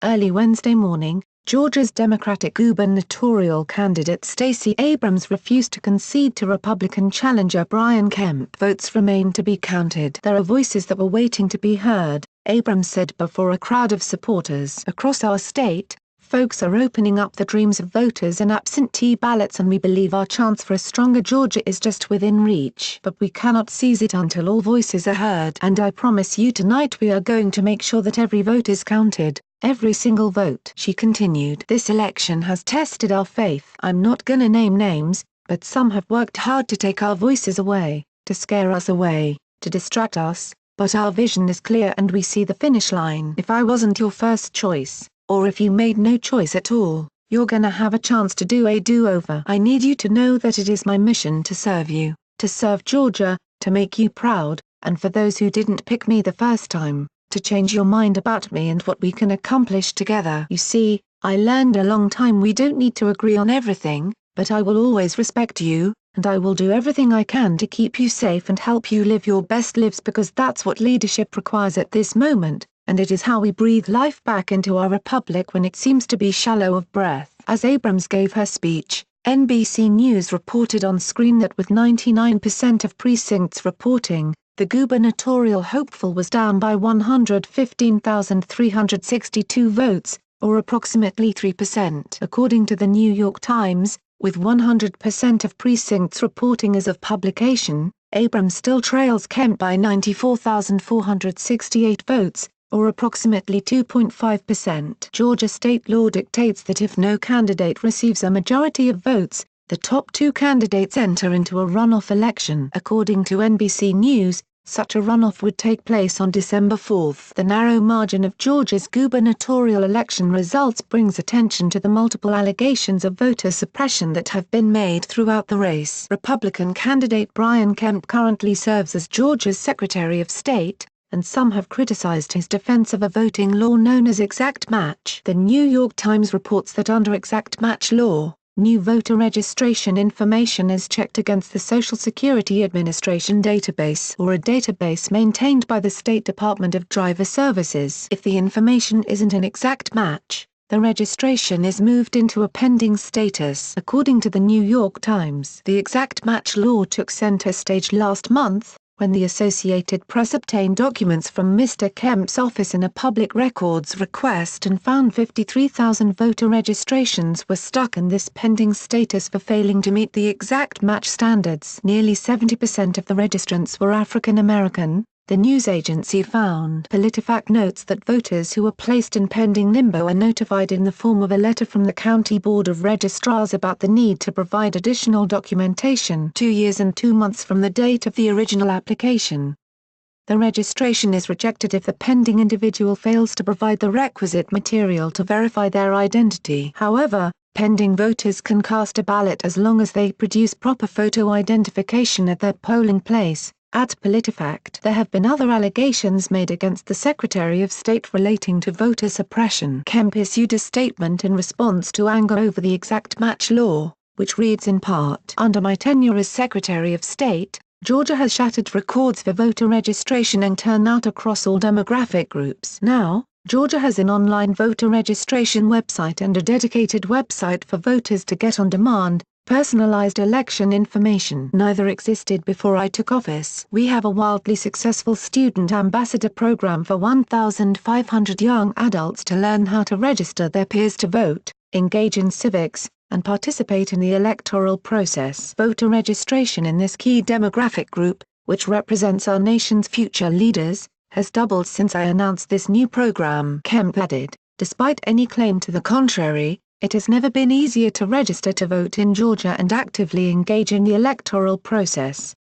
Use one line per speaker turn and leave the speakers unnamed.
Early Wednesday morning, Georgia's Democratic gubernatorial candidate Stacey Abrams refused to concede to Republican challenger Brian Kemp. Votes remain to be counted. There are voices that were waiting to be heard, Abrams said before a crowd of supporters. Across our state, folks are opening up the dreams of voters and absentee ballots, and we believe our chance for a stronger Georgia is just within reach. But we cannot seize it until all voices are heard. And I promise you tonight we are going to make sure that every vote is counted. Every single vote. She continued. This election has tested our faith. I'm not gonna name names, but some have worked hard to take our voices away, to scare us away, to distract us, but our vision is clear and we see the finish line. If I wasn't your first choice, or if you made no choice at all, you're gonna have a chance to do a do-over. I need you to know that it is my mission to serve you, to serve Georgia, to make you proud, and for those who didn't pick me the first time, to change your mind about me and what we can accomplish together. You see, I learned a long time we don't need to agree on everything, but I will always respect you, and I will do everything I can to keep you safe and help you live your best lives, because that's what leadership requires at this moment, and it is how we breathe life back into our republic when it seems to be shallow of breath. As Abrams gave her speech, NBC News reported on screen that with 99% of precincts reporting, the gubernatorial hopeful was down by 115,362 votes, or approximately 3%. According to the New York Times, with 100% of precincts reporting as of publication, Abrams still trails Kemp by 94,468 votes, or approximately 2.5%. Georgia state law dictates that if no candidate receives a majority of votes, the top two candidates enter into a runoff election. According to NBC News, such a runoff would take place on December 4. The narrow margin of Georgia's gubernatorial election results brings attention to the multiple allegations of voter suppression that have been made throughout the race. Republican candidate Brian Kemp currently serves as Georgia's Secretary of State, and some have criticized his defense of a voting law known as exact match. The New York Times reports that under exact match law, new voter registration information is checked against the Social Security Administration database, or a database maintained by the State Department of Driver Services. If the information isn't an exact match, the registration is moved into a pending status. According to the New York Times, the exact match law took center stage last month, when the Associated Press obtained documents from Mr. Kemp's office in a public records request and found 53,000 voter registrations were stuck in this pending status for failing to meet the exact match standards. Nearly 70% of the registrants were African American, the news agency found. PolitiFact notes that voters who were placed in pending limbo are notified in the form of a letter from the County Board of Registrars about the need to provide additional documentation 2 years and 2 months from the date of the original application. The registration is rejected if the pending individual fails to provide the requisite material to verify their identity. However, pending voters can cast a ballot as long as they produce proper photo identification at their polling place. At PolitiFact, there have been other allegations made against the Secretary of State relating to voter suppression. Kemp issued a statement in response to anger over the exact match law, which reads in part, "Under my tenure as Secretary of State, Georgia has shattered records for voter registration and turnout across all demographic groups. Now, Georgia has an online voter registration website and a dedicated website for voters to get on-demand, personalized election information. Neither existed before I took office. We have a wildly successful student ambassador program for 1,500 young adults to learn how to register their peers to vote, engage in civics, and participate in the electoral process. Voter registration in this key demographic group, which represents our nation's future leaders, has doubled since I announced this new program." Kemp added, "Despite any claim to the contrary, it has never been easier to register to vote in Georgia and actively engage in the electoral process.